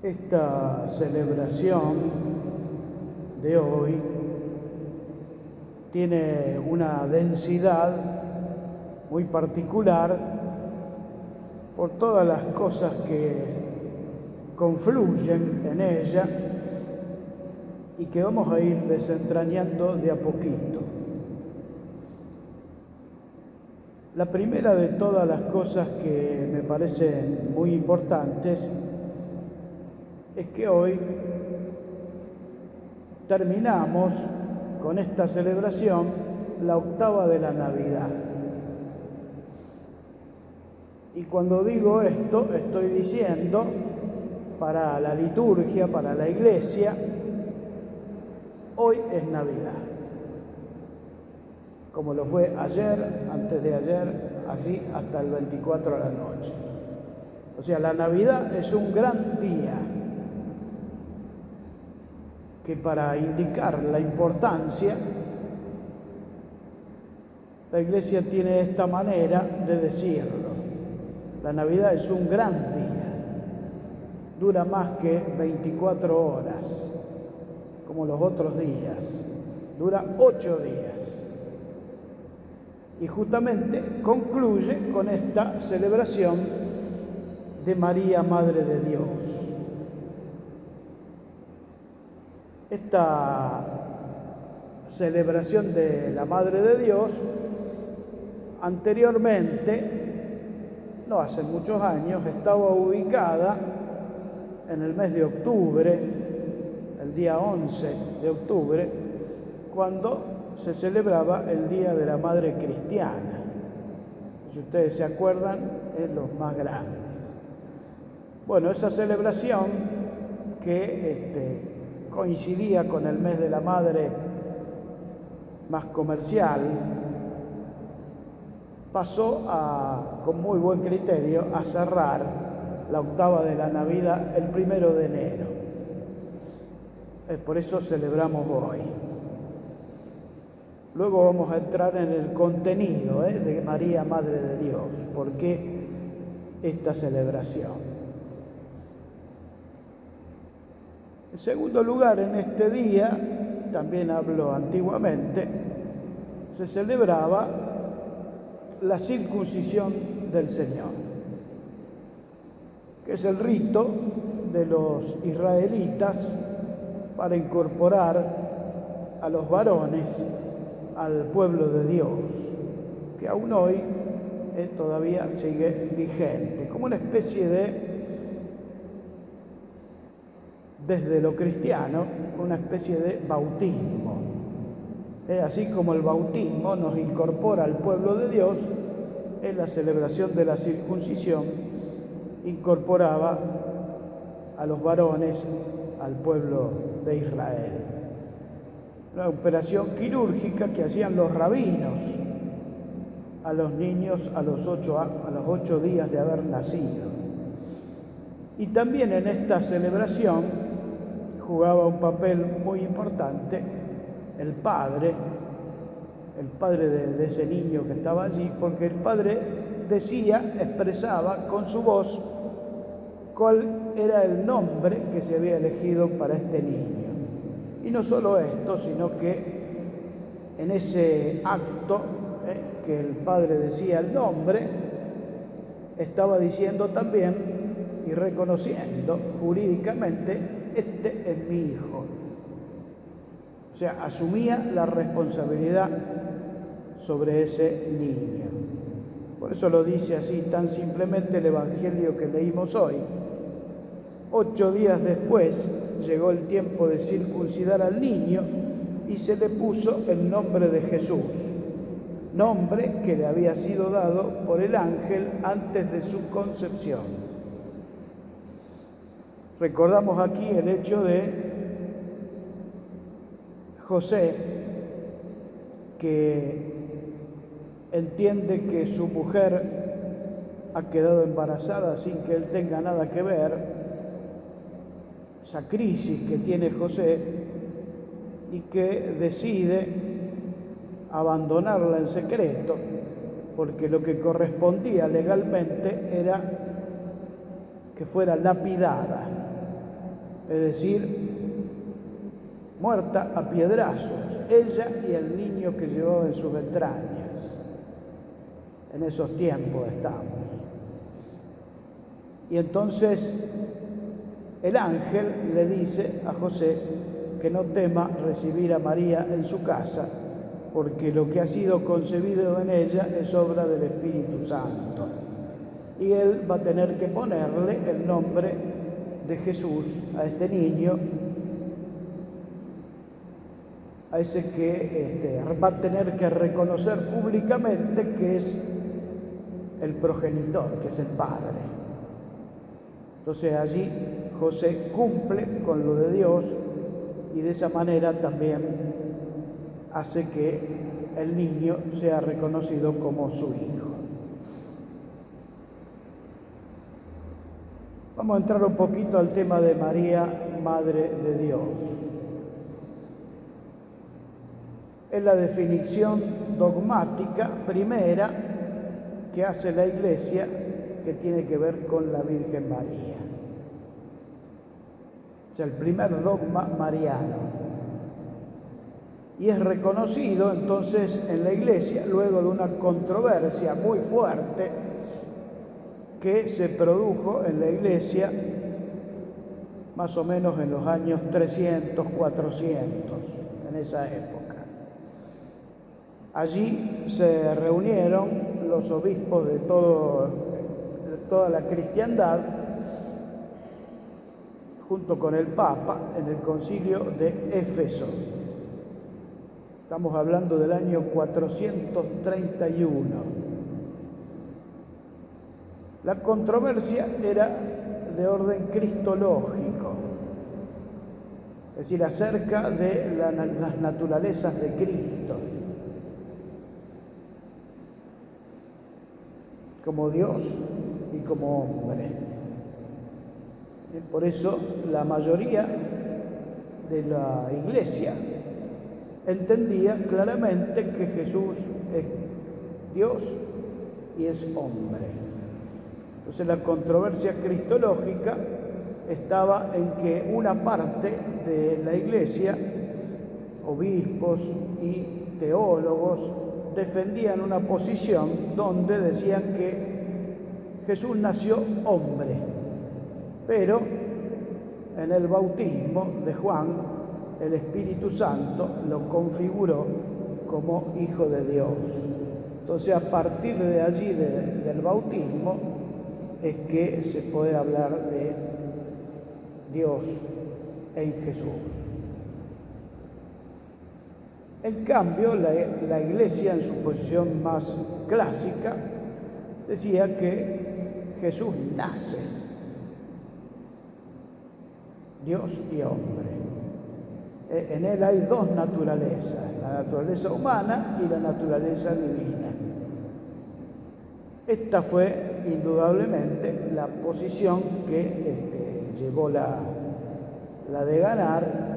Esta celebración de hoy tiene una densidad muy particular por todas las cosas que confluyen en ella y que vamos a ir desentrañando de a poquito. La primera de todas las cosas que me parecen muy importantes es que hoy terminamos con esta celebración la octava de la Navidad. Y cuando digo esto, estoy diciendo para la liturgia, para la iglesia, hoy es Navidad. Como lo fue ayer, antes de ayer, así hasta el 24 a la noche. O sea, la Navidad es un gran día que, para indicar la importancia, la Iglesia tiene esta manera de decirlo. La Navidad es un gran día, dura más que 24 horas, como los otros días, dura 8 días. Y justamente concluye con esta celebración de María, Madre de Dios. Esta celebración de la Madre de Dios, anteriormente, no hace muchos años, estaba ubicada en el mes de octubre, el día 11 de octubre, cuando se celebraba el Día de la Madre Cristiana. Si ustedes se acuerdan, es los más grandes. Bueno, esa celebración que coincidía con el mes de la Madre más comercial, pasó con muy buen criterio a cerrar la octava de la Navidad el 1 de enero. Por eso celebramos hoy. Luego vamos a entrar en el contenido de María, Madre de Dios. ¿Por qué esta celebración? En segundo lugar, en este día, también hablo antiguamente, se celebraba la circuncisión del Señor, que es el rito de los israelitas para incorporar a los varones al pueblo de Dios, que aún hoy todavía sigue vigente, como una especie desde lo cristiano, una especie de bautismo. Así como el bautismo nos incorpora al pueblo de Dios, la celebración de la circuncisión incorporaba a los varones al pueblo de Israel. Una operación quirúrgica que hacían los rabinos a los niños a los 8 días de haber nacido. Y también en esta celebración jugaba un papel muy importante el padre de ese niño que estaba allí, porque el padre expresaba con su voz cuál era el nombre que se había elegido para este niño. Y no solo esto, sino que en ese acto que el padre decía el nombre, estaba diciendo también y reconociendo jurídicamente: este es mi hijo. O sea, asumía la responsabilidad sobre ese niño. Por eso lo dice así tan simplemente el Evangelio que leímos hoy. 8 días después llegó el tiempo de circuncidar al niño y se le puso el nombre de Jesús, nombre que le había sido dado por el ángel antes de su concepción. Recordamos aquí el hecho de José, que entiende que su mujer ha quedado embarazada sin que él tenga nada que ver, esa crisis que tiene José, y que decide abandonarla en secreto, porque lo que correspondía legalmente era que fuera lapidada. es decir, muerta a piedrazos, ella y el niño que llevaba en sus entrañas. En esos tiempos estamos. Y entonces el ángel le dice a José que no tema recibir a María en su casa, porque lo que ha sido concebido en ella es obra del Espíritu Santo. Y él va a tener que ponerle el nombre de Jesús a este niño, a ese que va a tener que reconocer públicamente que es el progenitor, que es el Padre. Entonces allí José cumple con lo de Dios y de esa manera también hace que el niño sea reconocido como su hijo. Vamos a entrar un poquito al tema de María, Madre de Dios. Es la definición dogmática primera que hace la Iglesia, que tiene que ver con la Virgen María. O sea, el primer dogma mariano. Y es reconocido entonces en la Iglesia luego de una controversia muy fuerte que se produjo en la Iglesia más o menos en los años 300, 400, en esa época. Allí se reunieron los obispos de toda la cristiandad junto con el Papa en el concilio de Éfeso. Estamos hablando del año 431. La controversia era de orden cristológico, es decir, acerca de las naturalezas de Cristo, como Dios y como hombre. Por eso la mayoría de la Iglesia entendía claramente que Jesús es Dios y es hombre. Entonces la controversia cristológica estaba en que una parte de la Iglesia, obispos y teólogos, defendían una posición donde decían que Jesús nació hombre, pero en el bautismo de Juan el Espíritu Santo lo configuró como Hijo de Dios. Entonces, a partir de allí, del bautismo, es que se puede hablar de Dios en Jesús. En cambio, la Iglesia, en su posición más clásica, decía que Jesús nace, Dios y hombre. En él hay dos naturalezas, la naturaleza humana y la naturaleza divina. Esta fue indudablemente la posición que llevó la de ganar,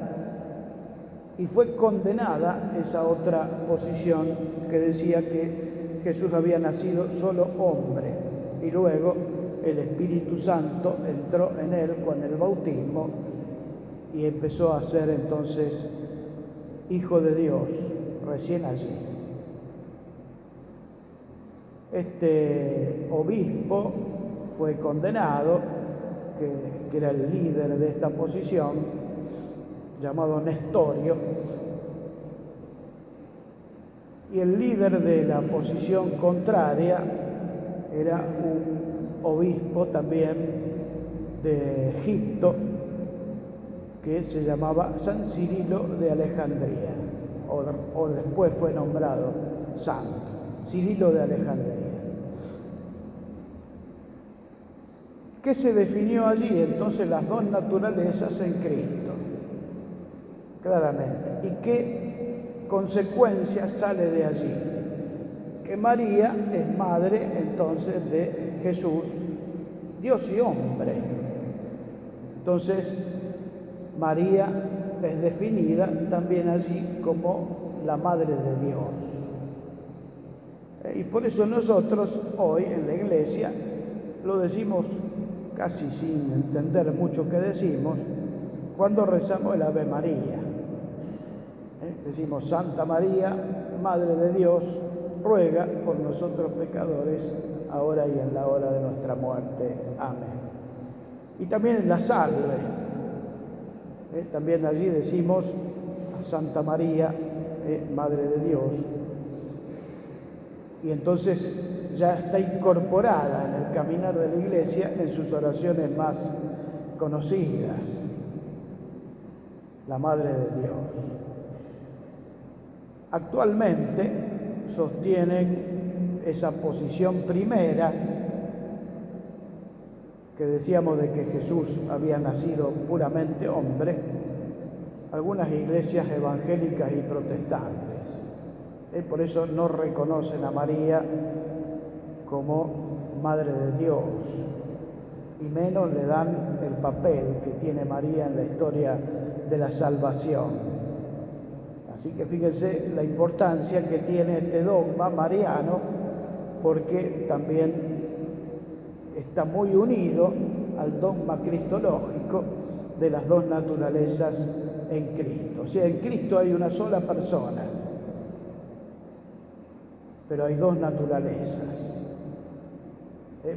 y fue condenada esa otra posición que decía que Jesús había nacido solo hombre y luego el Espíritu Santo entró en él con el bautismo y empezó a ser entonces Hijo de Dios recién allí. Este obispo fue condenado, que era el líder de esta posición, llamado Nestorio, y el líder de la posición contraria era un obispo también de Egipto que se llamaba San Cirilo de Alejandría, o después fue nombrado santo, Cirilo de Alejandría. ¿Qué se definió allí? Entonces las dos naturalezas en Cristo, claramente. ¿Y qué consecuencia sale de allí? Que María es madre entonces de Jesús, Dios y hombre. Entonces María es definida también allí como la Madre de Dios. Y por eso nosotros hoy en la Iglesia lo decimos casi sin entender mucho que decimos, cuando rezamos el Ave María. Decimos: Santa María, Madre de Dios, ruega por nosotros pecadores, ahora y en la hora de nuestra muerte. Amén. Y también en la salve, también allí decimos a Santa María, Madre de Dios, y entonces ya está incorporada en el caminar de la Iglesia en sus oraciones más conocidas, la Madre de Dios. Actualmente sostienen esa posición primera que decíamos de que Jesús había nacido puramente hombre, algunas iglesias evangélicas y protestantes. Por eso no reconocen a María como Madre de Dios, y menos le dan el papel que tiene María en la historia de la salvación. Así que fíjense la importancia que tiene este dogma mariano, porque también está muy unido al dogma cristológico de las dos naturalezas en Cristo. O sea, en Cristo hay una sola persona, pero hay dos naturalezas.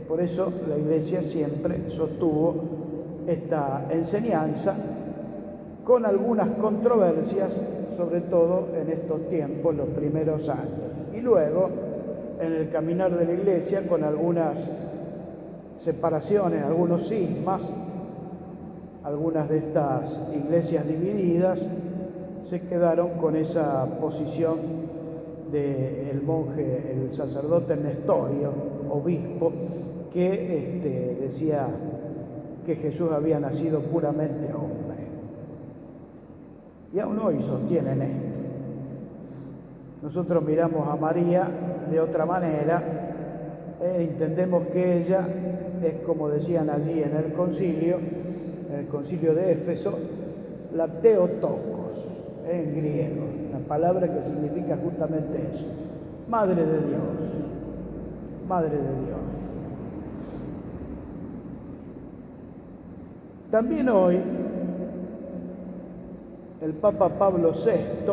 Por eso la Iglesia siempre sostuvo esta enseñanza, con algunas controversias, sobre todo en estos tiempos, los primeros años, y luego en el caminar de la Iglesia con algunas separaciones, algunos cismas. Algunas de estas iglesias divididas se quedaron con esa posición del monje, el sacerdote Nestorio, obispo, que decía que Jesús había nacido puramente hombre. Y aún hoy sostienen esto. Nosotros miramos a María de otra manera, entendemos que ella es, como decían allí en el concilio de Éfeso, la Theotokos, en griego, una palabra que significa justamente eso: Madre de Dios, Madre de Dios. También hoy el Papa Pablo VI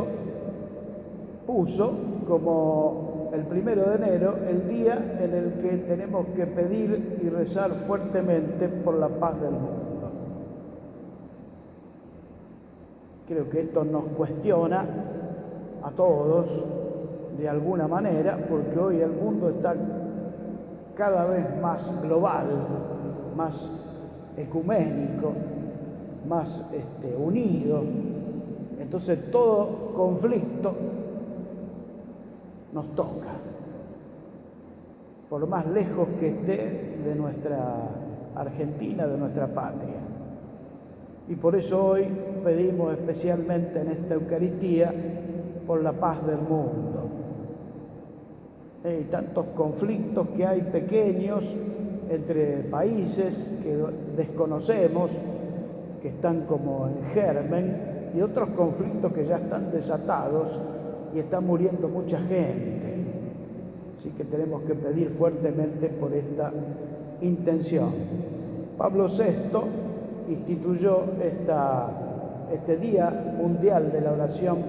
puso como el 1 de enero el día en el que tenemos que pedir y rezar fuertemente por la paz del mundo. Creo que esto nos cuestiona a todos de alguna manera, porque hoy el mundo está cada vez más global, más ecuménico, más unido. Entonces todo conflicto nos toca, por más lejos que esté de nuestra Argentina, de nuestra patria. Y por eso hoy pedimos especialmente en esta Eucaristía por la paz del mundo. Hay tantos conflictos que hay pequeños entre países que desconocemos, que están como en germen, y otros conflictos que ya están desatados y está muriendo mucha gente. Así que tenemos que pedir fuertemente por esta intención. Pablo VI instituyó este Día Mundial de la Oración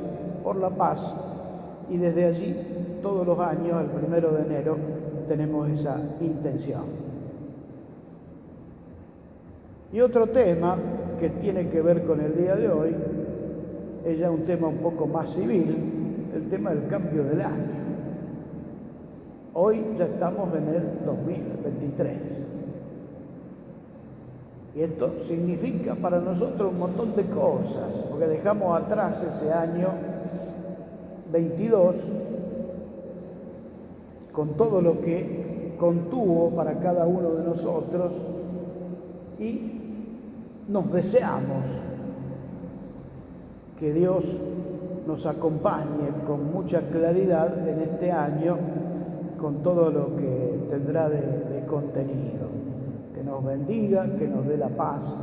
por la Paz, y desde allí todos los años, el 1 de enero, tenemos esa intención. Y otro tema que tiene que ver con el día de hoy es ya un tema un poco más civil, el tema del cambio del año. Hoy ya estamos en el 2023. Y esto significa para nosotros un montón de cosas, porque dejamos atrás ese año 22 con todo lo que contuvo para cada uno de nosotros, y nos deseamos que Dios nos acompañe con mucha claridad en este año, con todo lo que tendrá de contenido, que nos bendiga, que nos dé la paz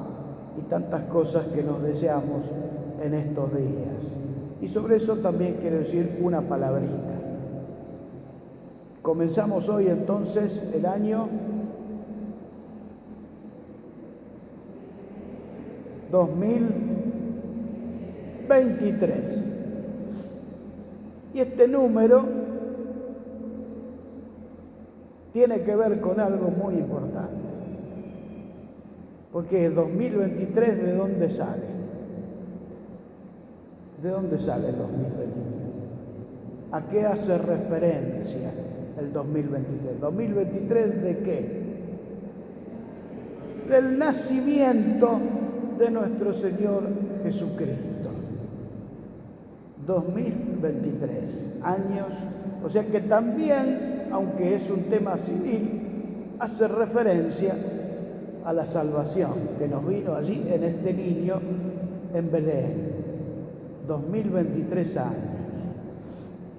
y tantas cosas que nos deseamos en estos días. Y sobre eso también quiero decir una palabrita. Comenzamos hoy entonces el año 2023. Y este número tiene que ver con algo muy importante, porque el 2023, ¿de dónde sale? ¿De dónde sale el 2023? ¿A qué hace referencia el 2023? ¿2023 de qué? Del nacimiento de nuestro Señor Jesucristo. 2023 años, o sea que también, aunque es un tema civil, hace referencia a la salvación que nos vino allí en este niño en Belén. 2023 años.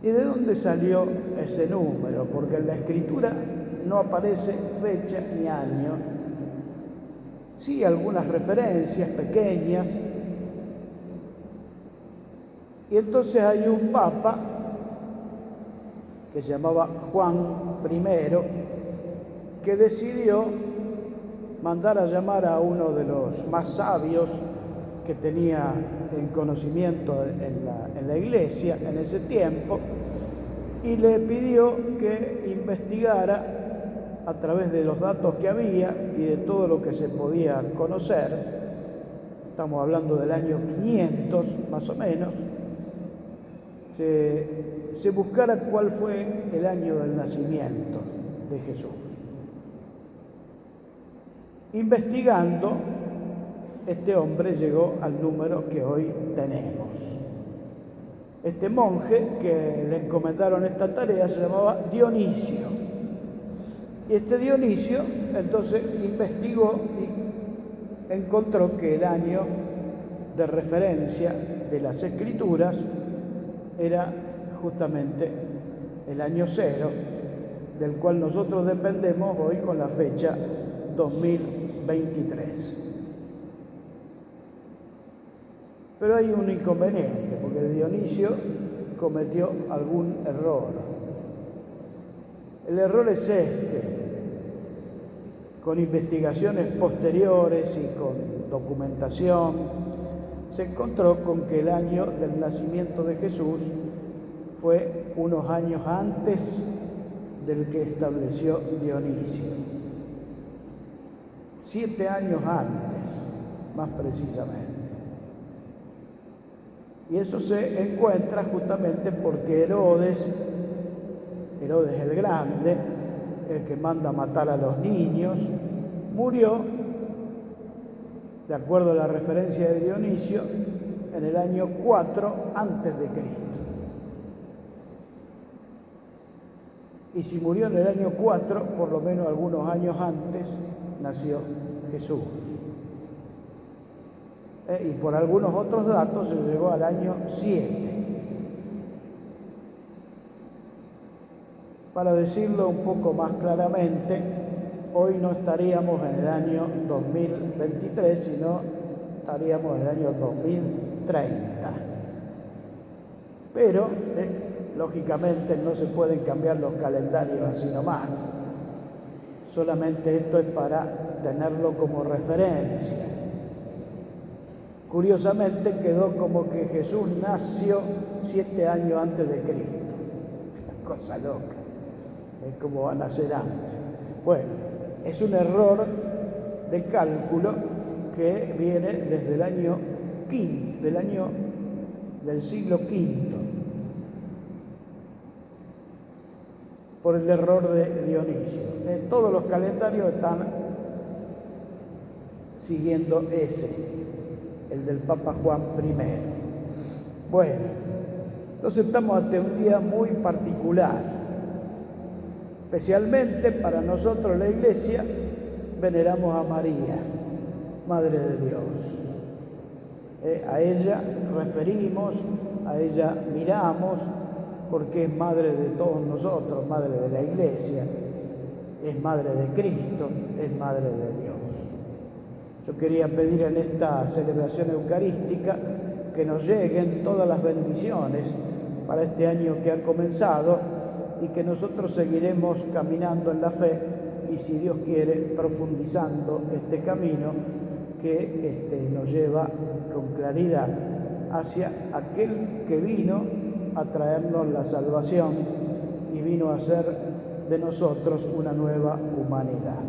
¿Y de dónde salió ese número? Porque en la Escritura no aparece fecha ni año. Sí, algunas referencias pequeñas. Y entonces hay un papa que se llamaba Juan I, que decidió mandar a llamar a uno de los más sabios que tenía en conocimiento en la iglesia en ese tiempo, y le pidió que investigara a través de los datos que había y de todo lo que se podía conocer. Estamos hablando del año 500 más o menos. Se buscara cuál fue el año del nacimiento de Jesús. Investigando, este hombre llegó al número que hoy tenemos. Este monje que le encomendaron esta tarea se llamaba Dionisio. Y este Dionisio entonces investigó y encontró que el año de referencia de las Escrituras era justamente el año 0, del cual nosotros dependemos hoy con la fecha 2023. Pero hay un inconveniente, porque Dionisio cometió algún error. El error es este: con investigaciones posteriores y con documentación, se encontró con que el año del nacimiento de Jesús fue unos años antes del que estableció Dionisio. 7 años antes, más precisamente. Y eso se encuentra justamente porque Herodes el Grande, el que manda a matar a los niños, murió, de acuerdo a la referencia de Dionisio, en el año 4 antes de Cristo. Y si murió en el año 4, por lo menos algunos años antes nació Jesús. Y por algunos otros datos se llegó al año 7. Para decirlo un poco más claramente, hoy no estaríamos en el año 2023, sino estaríamos en el año 2030. Pero, lógicamente, no se pueden cambiar los calendarios así nomás. Solamente esto es para tenerlo como referencia. Curiosamente quedó como que Jesús nació 7 años antes de Cristo. Una cosa loca. Es como va a nacer antes. Bueno, es un error de cálculo que viene desde el año V, del siglo V, por el error de Dionisio. Todos los calendarios están siguiendo ese, el del Papa Juan I. Bueno, entonces estamos ante un día muy particular. Especialmente para nosotros la Iglesia veneramos a María, Madre de Dios. A ella referimos, a ella miramos, porque es Madre de todos nosotros, Madre de la Iglesia, es Madre de Cristo, es Madre de Dios. Yo quería pedir en esta celebración eucarística que nos lleguen todas las bendiciones para este año que ha comenzado, y que nosotros seguiremos caminando en la fe y, si Dios quiere, profundizando este camino que nos lleva con claridad hacia aquel que vino a traernos la salvación y vino a hacer de nosotros una nueva humanidad.